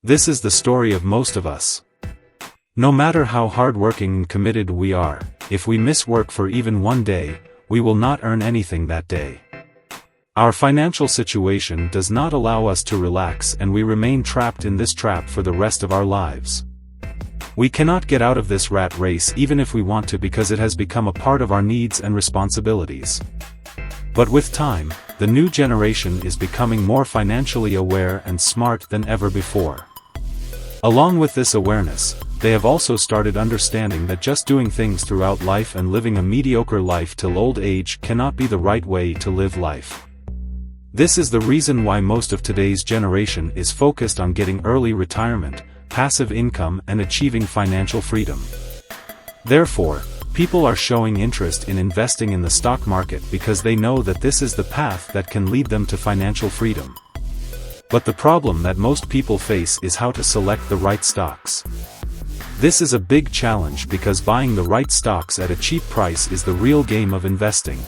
This is the story of most of us. No matter how hardworking and committed we are, if we miss work for even one day, we will not earn anything that day. Our financial situation does not allow us to relax, and we remain trapped in this trap for the rest of our lives. We cannot get out of this rat race even if we want to, because it has become a part of our needs and responsibilities. But with time, the new generation is becoming more financially aware and smart than ever before. Along with this awareness, they have also started understanding that just doing things throughout life and living a mediocre life till old age cannot be the right way to live life. This is the reason why most of today's generation is focused on getting early retirement, passive income, and achieving financial freedom. Therefore, people are showing interest in investing in the stock market because they know that this is the path that can lead them to financial freedom. But the problem that most people face is how to select the right stocks. This is a big challenge because buying the right stocks at a cheap price is the real game of investing.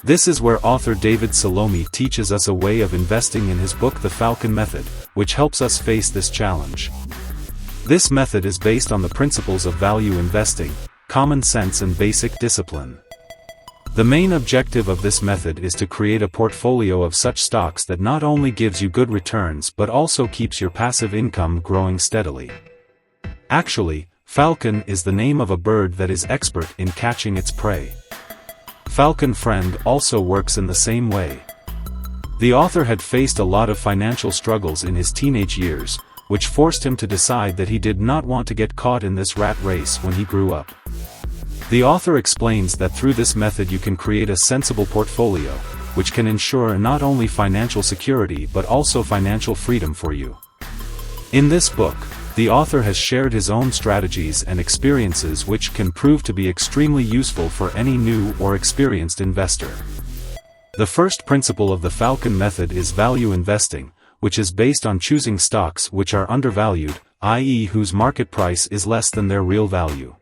This is where author David Solyomi teaches us a way of investing in his book The Felcon Method, which helps us face this challenge. This method is based on the principles of value investing, common sense, and basic discipline. The main objective of this method is to create a portfolio of such stocks that not only gives you good returns but also keeps your passive income growing steadily. Actually, falcon is the name of a bird that is expert in catching its prey. Falcon Friend also works in the same way. The author had faced a lot of financial struggles in his teenage years, which forced him to decide that he did not want to get caught in this rat race when he grew up. The author explains that through this method you can create a sensible portfolio, which can ensure not only financial security but also financial freedom for you. In this book, the author has shared his own strategies and experiences which can prove to be extremely useful for any new or experienced investor. The first principle of the Felcon method is value investing, which is based on choosing stocks which are undervalued, i.e., whose market price is less than their real value.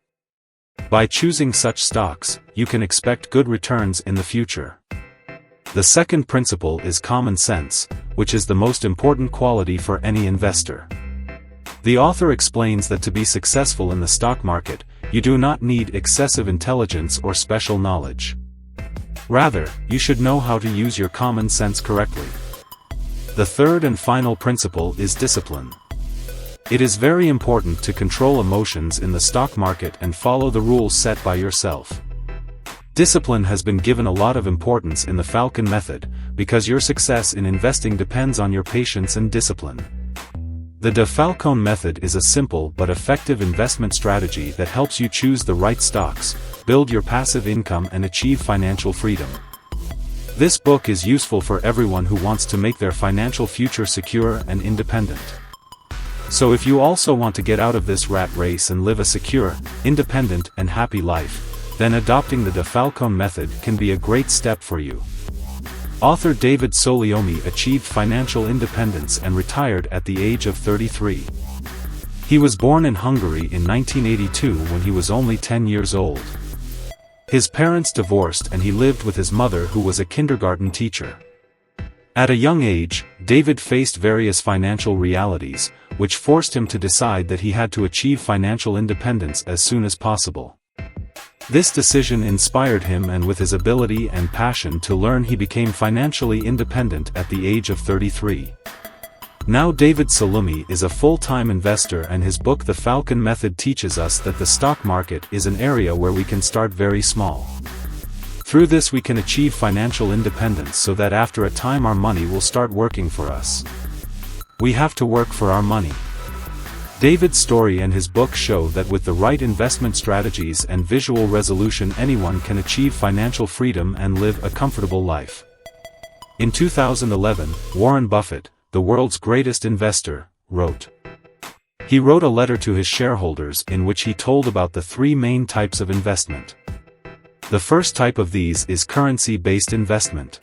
By choosing such stocks, you can expect good returns in the future. The second principle is common sense, which is the most important quality for any investor. The author explains that to be successful in the stock market, you do not need excessive intelligence or special knowledge. Rather, you should know how to use your common sense correctly. The third and final principle is discipline. It is very important to control emotions in the stock market and follow the rules set by yourself. Discipline has been given a lot of importance in the Felcon method, because your success in investing depends on your patience and discipline. The Felcon method is a simple but effective investment strategy that helps you choose the right stocks, build your passive income, and achieve financial freedom. This book is useful for everyone who wants to make their financial future secure and independent. So if you also want to get out of this rat race and live a secure, independent, and happy life, then adopting the Felcon method can be a great step for you. Author David Solyomi achieved financial independence and retired at the age of 33. He was born in Hungary in 1982 when he was only 10 years old. His parents divorced and he lived with his mother, who was a kindergarten teacher. At a young age, David faced various financial realities, which forced him to decide that he had to achieve financial independence as soon as possible. This decision inspired him, and with his ability and passion to learn, he became financially independent at the age of 33. Now David Solyomi is a full-time investor, and his book The Felcon Method teaches us that the stock market is an area where we can start very small. Through this we can achieve financial independence so that after a time our money will start working for us. We have to work for our money. David's story and his book show that with the right investment strategies and visual resolution, anyone can achieve financial freedom and live a comfortable life. In 2011, Warren Buffett, the world's greatest investor, wrote. He wrote a letter to his shareholders in which he told about the three main types of investment. The first type of these is currency-based investment.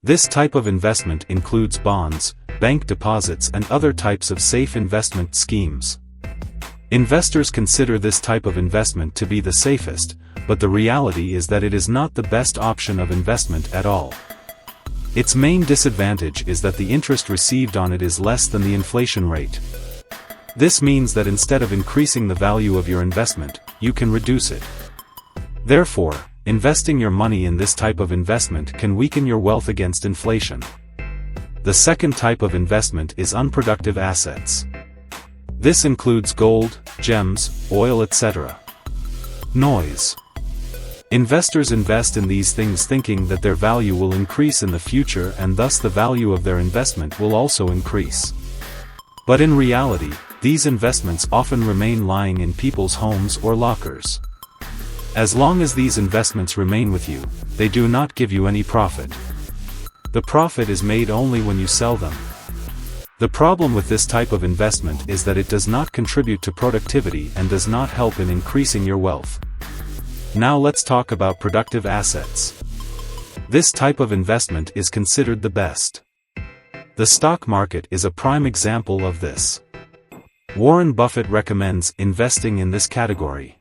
This type of investment includes bonds, bank deposits, and other types of safe investment schemes. Investors consider this type of investment to be the safest, but the reality is that it is not the best option of investment at all. Its main disadvantage is that the interest received on it is less than the inflation rate. This means that instead of increasing the value of your investment, you can reduce it. Therefore, investing your money in this type of investment can weaken your wealth against inflation. The second type of investment is unproductive assets. This includes gold, gems, oil, etc. Noise. Investors invest in these things thinking that their value will increase in the future and thus the value of their investment will also increase. But in reality, these investments often remain lying in people's homes or lockers. As long as these investments remain with you, they do not give you any profit. The profit is made only when you sell them. The problem with this type of investment is that it does not contribute to productivity and does not help in increasing your wealth. Now let's talk about productive assets. This type of investment is considered the best. The stock market is a prime example of this. Warren Buffett recommends investing in this category,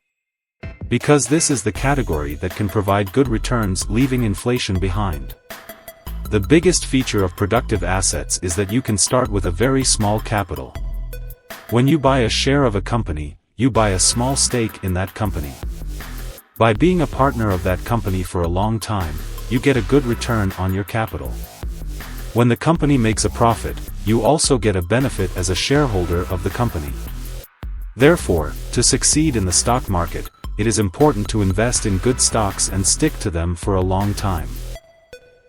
because this is the category that can provide good returns leaving inflation behind. The biggest feature of productive assets is that you can start with a very small capital. When you buy a share of a company, you buy a small stake in that company. By being a partner of that company for a long time, you get a good return on your capital. When the company makes a profit, you also get a benefit as a shareholder of the company. Therefore, to succeed in the stock market, it is important to invest in good stocks and stick to them for a long time.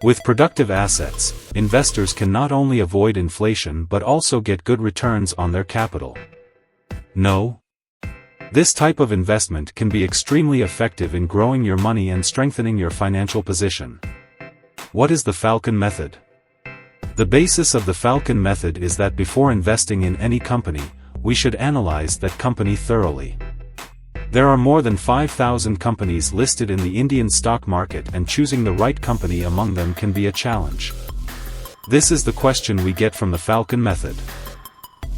With productive assets, investors can not only avoid inflation but also get good returns on their capital. No? This type of investment can be extremely effective in growing your money and strengthening your financial position. What is the Felcon method? The basis of the Felcon method is that before investing in any company, we should analyze that company thoroughly. There are more than 5,000 companies listed in the Indian stock market and choosing the right company among them can be a challenge. This is the question we get from the Felcon method.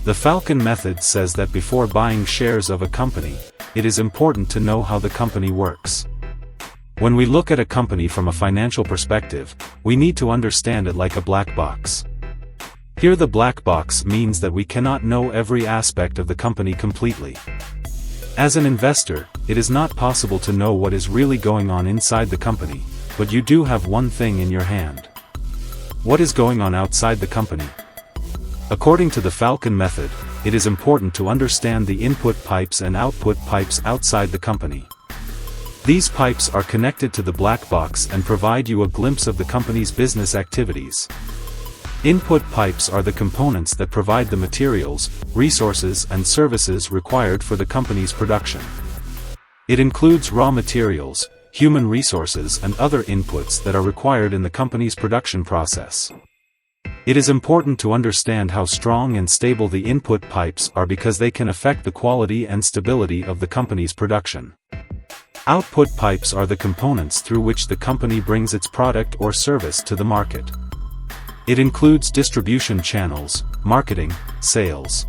The Felcon method says that before buying shares of a company, it is important to know how the company works. When we look at a company from a financial perspective, we need to understand it like a black box. Here the black box means that we cannot know every aspect of the company completely. As an investor, it is not possible to know what is really going on inside the company, but you do have one thing in your hand. What is going on outside the company? According to the Felcon method, it is important to understand the input pipes and output pipes outside the company. These pipes are connected to the black box and provide you a glimpse of the company's business activities. Input pipes are the components that provide the materials, resources and services required for the company's production. It includes raw materials, human resources and other inputs that are required in the company's production process. It is important to understand how strong and stable the input pipes are because they can affect the quality and stability of the company's production. Output pipes are the components through which the company brings its product or service to the market. It includes distribution channels, marketing, sales,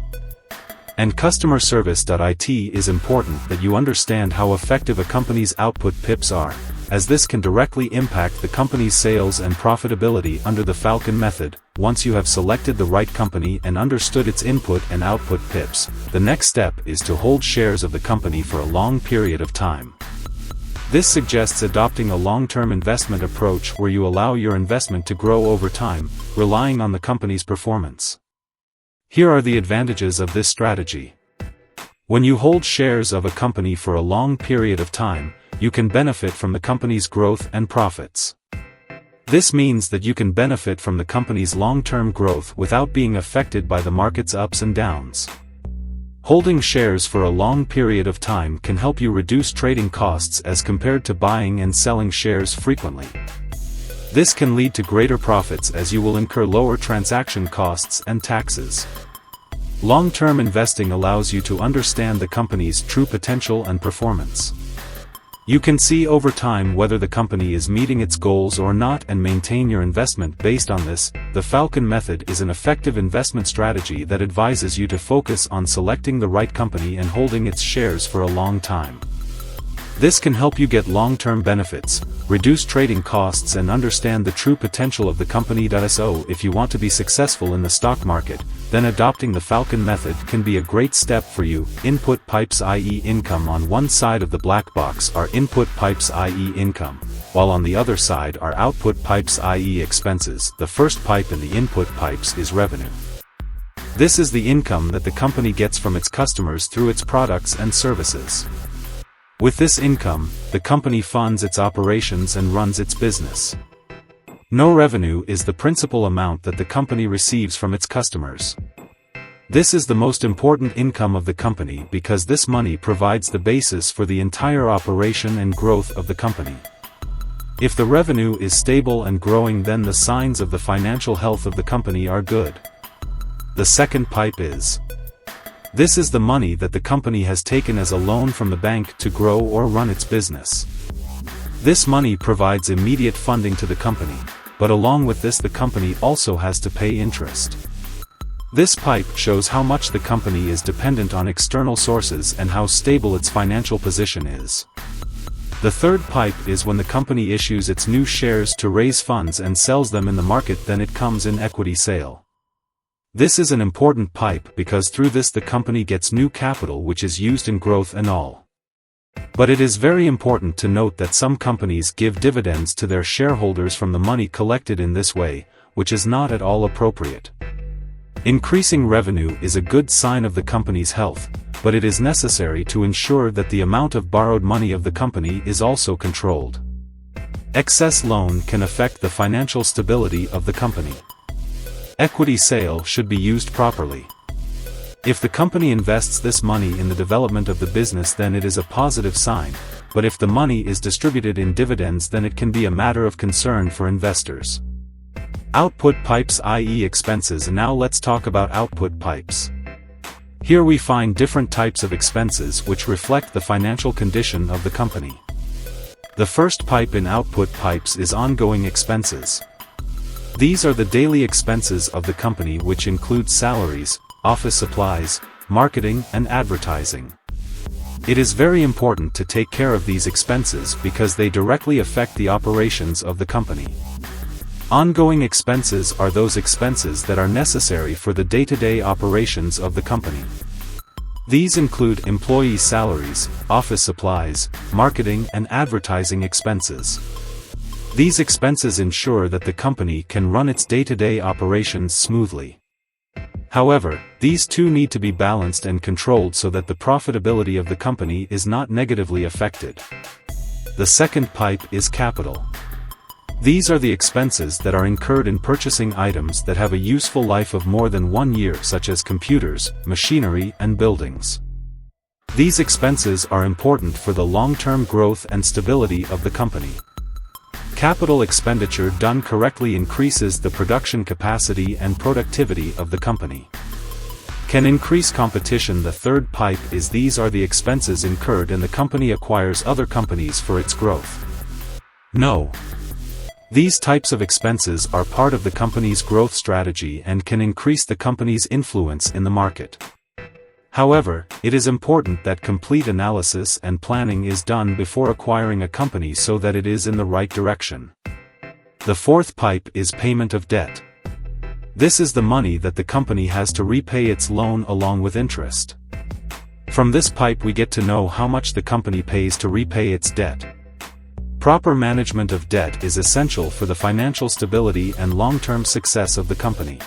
and customer service. It is important that you understand how effective a company's output pips are, as this can directly impact the company's sales and profitability under the Felcon method. Once you have selected the right company and understood its input and output pips, the next step is to hold shares of the company for a long period of time. This suggests adopting a long-term investment approach where you allow your investment to grow over time, relying on the company's performance. Here are the advantages of this strategy. When you hold shares of a company for a long period of time, you can benefit from the company's growth and profits. This means that you can benefit from the company's long-term growth without being affected by the market's ups and downs. Holding shares for a long period of time can help you reduce trading costs as compared to buying and selling shares frequently. This can lead to greater profits as you will incur lower transaction costs and taxes. Long-term investing allows you to understand the company's true potential and performance. You can see over time whether the company is meeting its goals or not and maintain your investment based on this. The Felcon method is an effective investment strategy that advises you to focus on selecting the right company and holding its shares for a long time. This can help you get long-term benefits, reduce trading costs and understand the true potential of the company. So if you want to be successful in the stock market, then adopting the Felcon method can be a great step for you. Input pipes, i.e. income. On one side of the black box are input pipes, i.e. income, while on the other side are output pipes, i.e. expenses. The first pipe in the input pipes is revenue. This is the income that the company gets from its customers through its products and services. With this income, the company funds its operations and runs its business. No revenue is the principal amount that the company receives from its customers. This is the most important income of the company because this money provides the basis for the entire operation and growth of the company. If the revenue is stable and growing, then the signs of the financial health of the company are good. The second pipe is. This is the money that the company has taken as a loan from the bank to grow or run its business. This money provides immediate funding to the company, but along with this the company also has to pay interest. This pipe shows how much the company is dependent on external sources and how stable its financial position is. The third pipe is when the company issues its new shares to raise funds and sells them in the market, then it comes in equity sale. This is an important pipe because through this the company gets new capital which is used in growth and all. But it is very important to note that some companies give dividends to their shareholders from the money collected in this way, which is not at all appropriate. Increasing revenue is a good sign of the company's health, but it is necessary to ensure that the amount of borrowed money of the company is also controlled. Excess loan can affect the financial stability of the company. Equity sale should be used properly. If the company invests this money in the development of the business, then it is a positive sign, but if the money is distributed in dividends, then it can be a matter of concern for investors. Output pipes, i.e. expenses. And now let's talk about output pipes. Here we find different types of expenses which reflect the financial condition of the company. The first pipe in output pipes is ongoing expenses. These are the daily expenses of the company, which include salaries, office supplies, marketing, and advertising. It is very important to take care of these expenses because they directly affect the operations of the company. Ongoing expenses are those expenses that are necessary for the day-to-day operations of the company. These include employee salaries, office supplies, marketing, and advertising expenses. These expenses ensure that the company can run its day-to-day operations smoothly. However, these two need to be balanced and controlled so that the profitability of the company is not negatively affected. The second pipe is capital. These are the expenses that are incurred in purchasing items that have a useful life of more than 1 year, such as computers, machinery, and buildings. These expenses are important for the long-term growth and stability of the company. Capital expenditure done correctly increases the production capacity and productivity of the company. Can increase competition. The third pipe is these are the expenses incurred and the company acquires other companies for its growth. No. These types of expenses are part of the company's growth strategy and can increase the company's influence in the market. However, it is important that complete analysis and planning is done before acquiring a company so that it is in the right direction. The fourth pipe is payment of debt. This is the money that the company has to repay its loan along with interest. From this pipe we get to know how much the company pays to repay its debt. Proper management of debt is essential for the financial stability and long-term success of the company.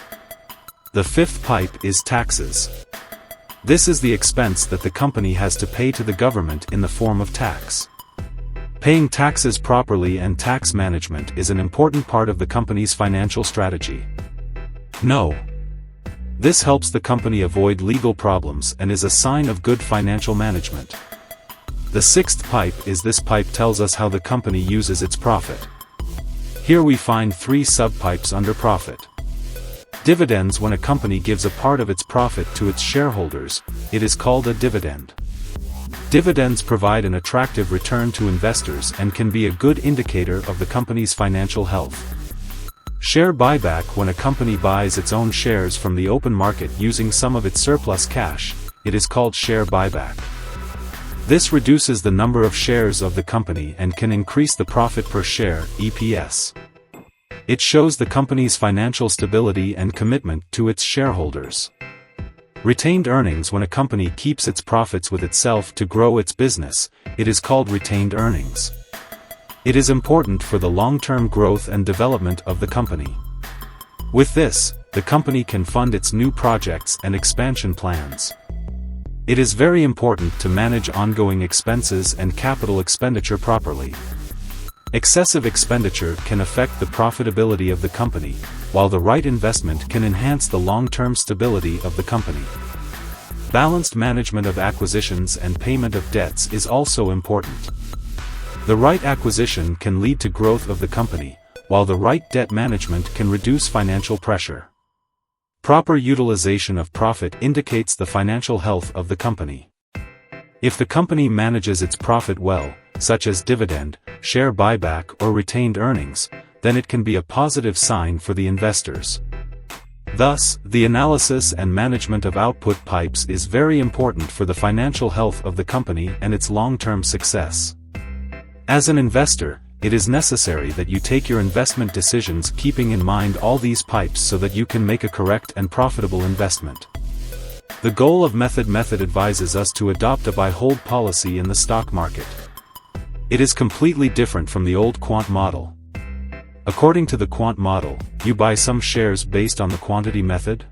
The fifth pipe is taxes. This is the expense that the company has to pay to the government in the form of tax. Paying taxes properly and tax management is an important part of the company's financial strategy. No. This helps the company avoid legal problems and is a sign of good financial management. The sixth pipe is this pipe tells us how the company uses its profit. Here we find 3 sub-pipes under profit. Dividends. When a company gives a part of its profit to its shareholders, it is called a dividend. Dividends provide an attractive return to investors and can be a good indicator of the company's financial health. Share buyback. When a company buys its own shares from the open market using some of its surplus cash, it is called share buyback. This reduces the number of shares of the company and can increase the profit per share, EPS. It shows the company's financial stability and commitment to its shareholders. Retained earnings. When a company keeps its profits with itself to grow its business, it is called retained earnings. It is important for the long-term growth and development of the company. With this, the company can fund its new projects and expansion plans. It is very important to manage ongoing expenses and capital expenditure properly. Excessive expenditure can affect the profitability of the company, while the right investment can enhance the long-term stability of the company. Balanced management of acquisitions and payment of debts is also important. The right acquisition can lead to growth of the company, while the right debt management can reduce financial pressure. Proper utilization of profit indicates the financial health of the company. If the company manages its profit well, such as dividend, share buyback or retained earnings, then it can be a positive sign for the investors. Thus, the analysis and management of output pipes is very important for the financial health of the company and its long-term success. As an investor, it is necessary that you take your investment decisions keeping in mind all these pipes so that you can make a correct and profitable investment. The goal of Method advises us to adopt a buy-hold policy in the stock market. It is completely different from the old quant model. According to the quant model, you buy some shares based on the quantity method.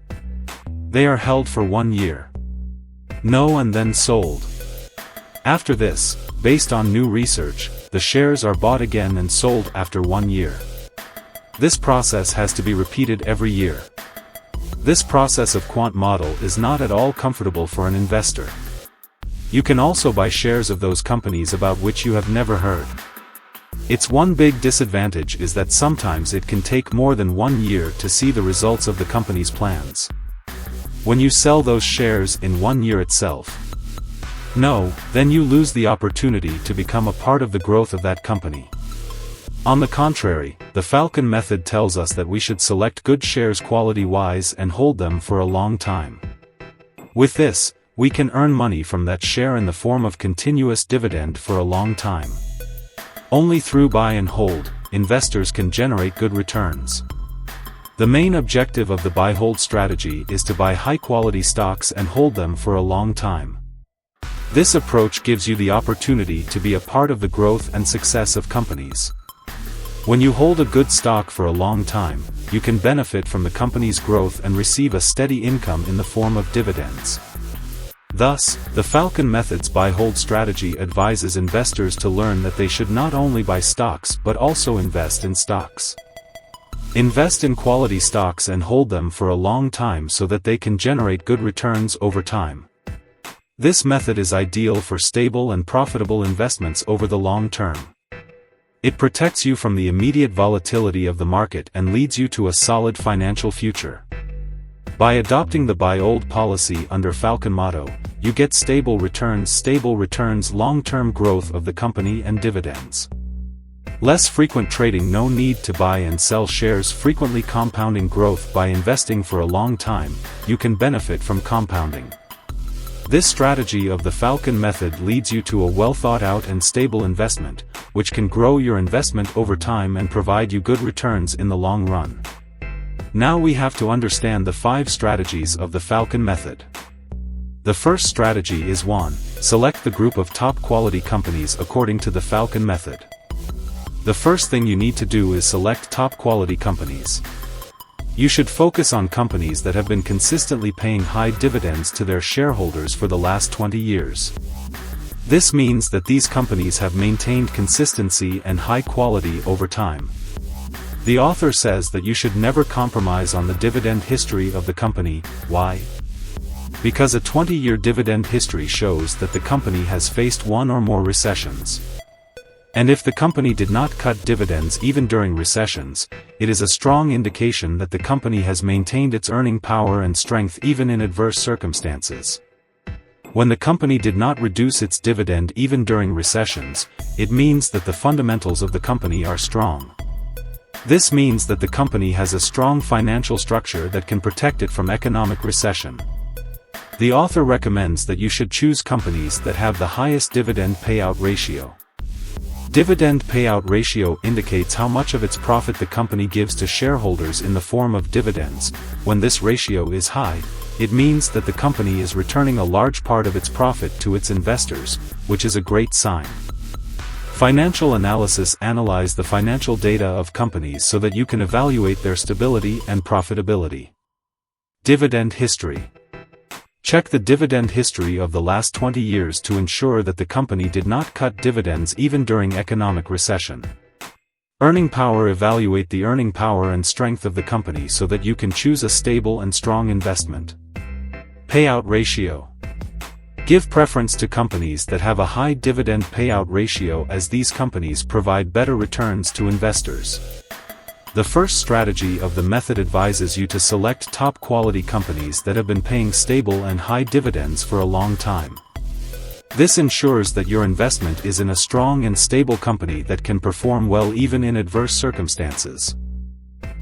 They are held for 1 year. No, and then sold. After this, based on new research, the shares are bought again and sold after 1 year. This process has to be repeated every year. This process of quant model is not at all comfortable for an investor. You can also buy shares of those companies about which you have never heard. Its one big disadvantage is that sometimes it can take more than 1 year to see the results of the company's plans. When you sell those shares in 1 year itself, then you lose the opportunity to become a part of the growth of that company. On the contrary, the Felcon method tells us that we should select good shares quality-wise and hold them for a long time. With this, we can earn money from that share in the form of continuous dividend for a long time. Only through buy and hold, investors can generate good returns. The main objective of the buy-hold strategy is to buy high-quality stocks and hold them for a long time. This approach gives you the opportunity to be a part of the growth and success of companies. When you hold a good stock for a long time, you can benefit from the company's growth and receive a steady income in the form of dividends. Thus, the Felcon method's buy-hold strategy advises investors to learn that they should not only buy stocks but also invest in stocks. Invest in quality stocks and hold them for a long time so that they can generate good returns over time. This method is ideal for stable and profitable investments over the long term. It protects you from the immediate volatility of the market and leads you to a solid financial future. By adopting the buy-hold policy under Felcon motto, you get stable returns, long-term growth of the company and dividends. Less frequent trading, no need to buy and sell shares frequently, compounding growth. By investing for a long time, you can benefit from compounding. This strategy of the Felcon method leads you to a well-thought-out and stable investment, which can grow your investment over time and provide you good returns in the long run. Now we have to understand the 5 strategies of the Felcon method. The first strategy is 1. Select the group of top-quality companies according to the Felcon method. The first thing you need to do is select top-quality companies. You should focus on companies that have been consistently paying high dividends to their shareholders for the last 20 years. This means that these companies have maintained consistency and high quality over time. The author says that you should never compromise on the dividend history of the company. Why? Because a 20-year dividend history shows that the company has faced 1 or more recessions. And if the company did not cut dividends even during recessions, it is a strong indication that the company has maintained its earning power and strength even in adverse circumstances. When the company did not reduce its dividend even during recessions, it means that the fundamentals of the company are strong. This means that the company has a strong financial structure that can protect it from economic recession. The author recommends that you should choose companies that have the highest dividend payout ratio. Dividend payout ratio indicates how much of its profit the company gives to shareholders in the form of dividends. When this ratio is high, it means that the company is returning a large part of its profit to its investors, which is a great sign. Financial analysis analyze the financial data of companies so that you can evaluate their stability and profitability. Dividend history. Check the dividend history of the last 20 years to ensure that the company did not cut dividends even during economic recession. Earning power. Evaluate the earning power and strength of the company so that you can choose a stable and strong investment. Payout ratio. Give preference to companies that have a high dividend payout ratio, as these companies provide better returns to investors. The first strategy of the method advises you to select top-quality companies that have been paying stable and high dividends for a long time. This ensures that your investment is in a strong and stable company that can perform well even in adverse circumstances.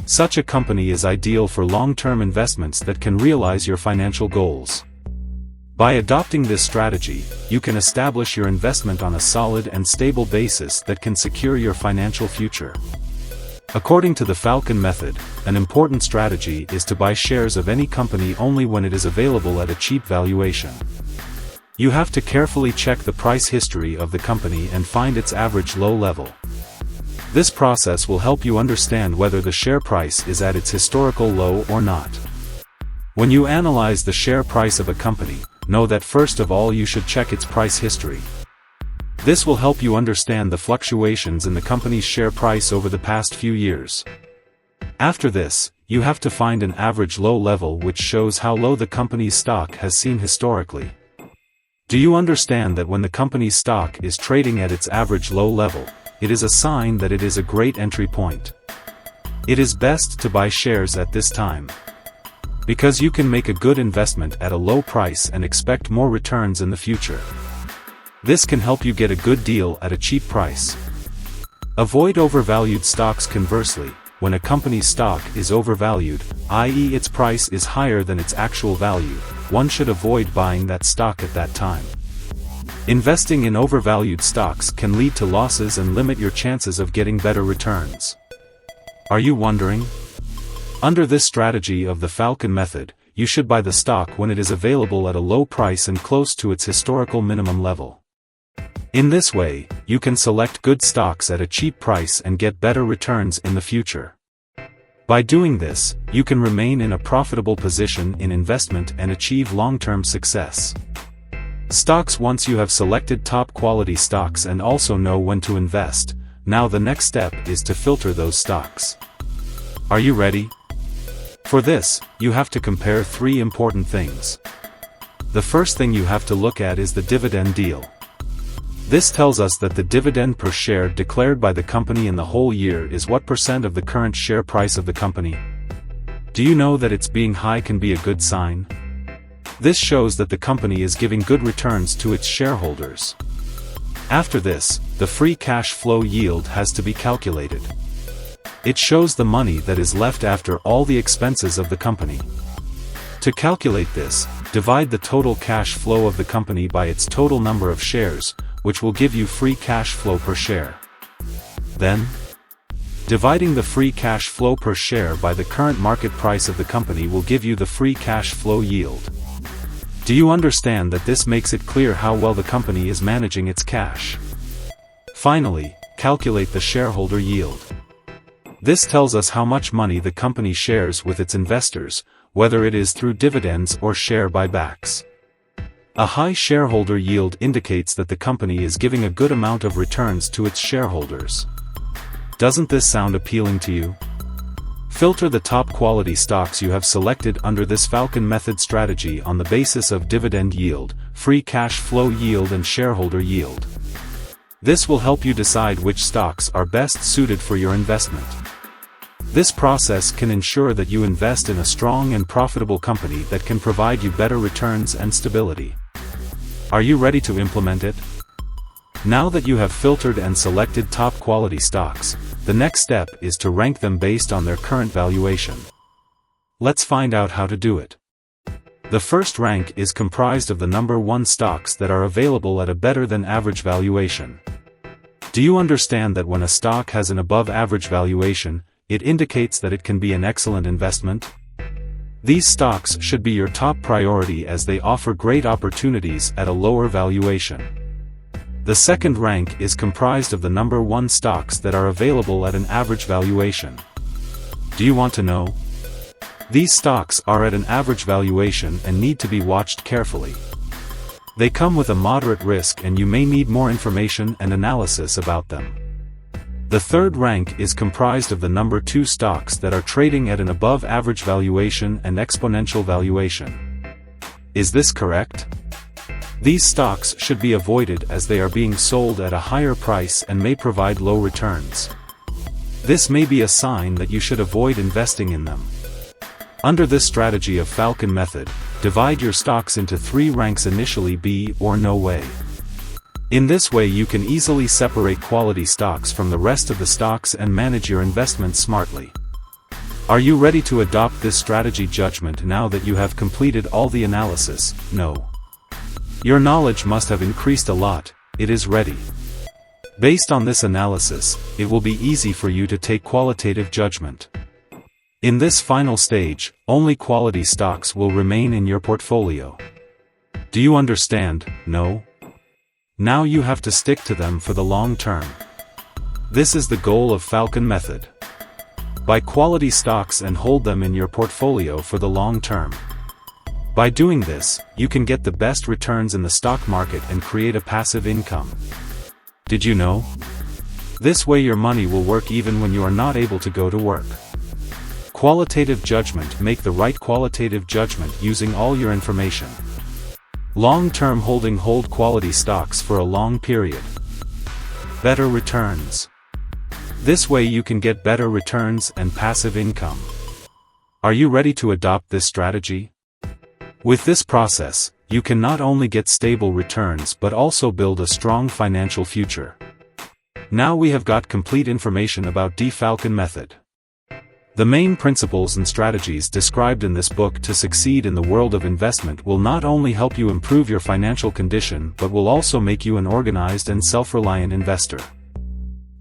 Such a company is ideal for long-term investments that can realize your financial goals. By adopting this strategy, you can establish your investment on a solid and stable basis that can secure your financial future. According to the Felcon method, an important strategy is to buy shares of any company only when it is available at a cheap valuation. You have to carefully check the price history of the company and find its average low level. This process will help you understand whether the share price is at its historical low or not. When you analyze the share price of a company, know that first of all you should check its price history. This will help you understand the fluctuations in the company's share price over the past few years. After this, you have to find an average low level which shows how low the company's stock has seen historically. Do you understand that when the company's stock is trading at its average low level, it is a sign that it is a great entry point? It is best to buy shares at this time, because you can make a good investment at a low price and expect more returns in the future. This can help you get a good deal at a cheap price. Avoid overvalued stocks. Conversely, when a company's stock is overvalued, i.e. its price is higher than its actual value, one should avoid buying that stock at that time. Investing in overvalued stocks can lead to losses and limit your chances of getting better returns. Are you wondering? Under this strategy of the Felcon method, you should buy the stock when it is available at a low price and close to its historical minimum level. In this way, you can select good stocks at a cheap price and get better returns in the future. By doing this, you can remain in a profitable position in investment and achieve long-term success. Stocks. Once you have selected top-quality stocks and also know when to invest, now the next step is to filter those stocks. Are you ready? For this, you have to compare three important things. The first thing you have to look at is the dividend yield. This tells us that the dividend per share declared by the company in the whole year is what % of the current share price of the company. Do you know that its being high can be a good sign? This shows that the company is giving good returns to its shareholders. After this, the free cash flow yield has to be calculated. It shows the money that is left after all the expenses of the company. To calculate this, divide the total cash flow of the company by its total number of shares, which will give you free cash flow per share. Then, dividing the free cash flow per share by the current market price of the company will give you the free cash flow yield. Do you understand that this makes it clear how well the company is managing its cash? Finally, calculate the shareholder yield. This tells us how much money the company shares with its investors, whether it is through dividends or share buybacks. A high shareholder yield indicates that the company is giving a good amount of returns to its shareholders. Doesn't this sound appealing to you? Filter the top quality stocks you have selected under this Felcon method strategy on the basis of dividend yield, free cash flow yield and shareholder yield. This will help you decide which stocks are best suited for your investment. This process can ensure that you invest in a strong and profitable company that can provide you better returns and stability. Are you ready to implement it? Now that you have filtered and selected top quality stocks, the next step is to rank them based on their current valuation. Let's find out how to do it. The first rank is comprised of the number 1 stocks that are available at a better than average valuation. Do you understand that when a stock has an above average valuation, it indicates that it can be an excellent investment? These stocks should be your top priority as they offer great opportunities at a lower valuation. The second rank is comprised of the number 1 stocks that are available at an average valuation. Do you want to know? These stocks are at an average valuation and need to be watched carefully. They come with a moderate risk and you may need more information and analysis about them. The third rank is comprised of the number 2 stocks that are trading at an above average valuation and exponential valuation. Is this correct? These stocks should be avoided as they are being sold at a higher price and may provide low returns. This may be a sign that you should avoid investing in them. Under this strategy of Felcon method, divide your stocks into 3 ranks: initially, B, or no way. In this way you can easily separate quality stocks from the rest of the stocks and manage your investments smartly. Are you ready to adopt this strategy judgment now that you have completed all the analysis? No. Your knowledge must have increased a lot. It is ready. Based on this analysis, it will be easy for you to take qualitative judgment. In this final stage, only quality stocks will remain in your portfolio. Do you understand? No? Now you have to stick to them for the long term. This is the goal of Felcon method. Buy quality stocks and hold them in your portfolio for the long term. By doing this, you can get the best returns in the stock market and create a passive income. Did you know? This way your money will work even when you are not able to go to work. Qualitative judgment: make the right qualitative judgment using all your information. Long-term holding: hold quality stocks for a long period. Better returns. This way you can get better returns and passive income. Are you ready to adopt this strategy? With this process, you can not only get stable returns but also build a strong financial future. Now we have got complete information about the Felcon method. The main principles and strategies described in this book to succeed in the world of investment will not only help you improve your financial condition but will also make you an organized and self-reliant investor.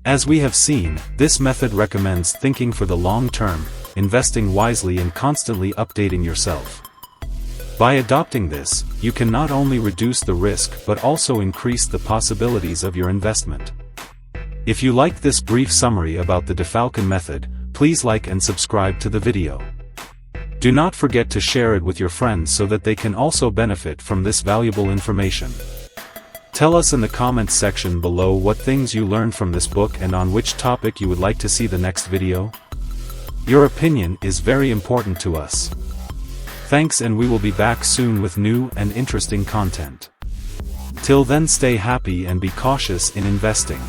As we have seen, this method recommends thinking for the long term, investing wisely and constantly updating yourself. By adopting this, you can not only reduce the risk but also increase the possibilities of your investment. If you liked this brief summary about the Felcon method, please like and subscribe to the video. Do not forget to share it with your friends so that they can also benefit from this valuable information. Tell us in the comments section below what things you learned from this book and on which topic you would like to see the next video. Your opinion is very important to us. Thanks, and we will be back soon with new and interesting content. Till then, stay happy and be cautious in investing.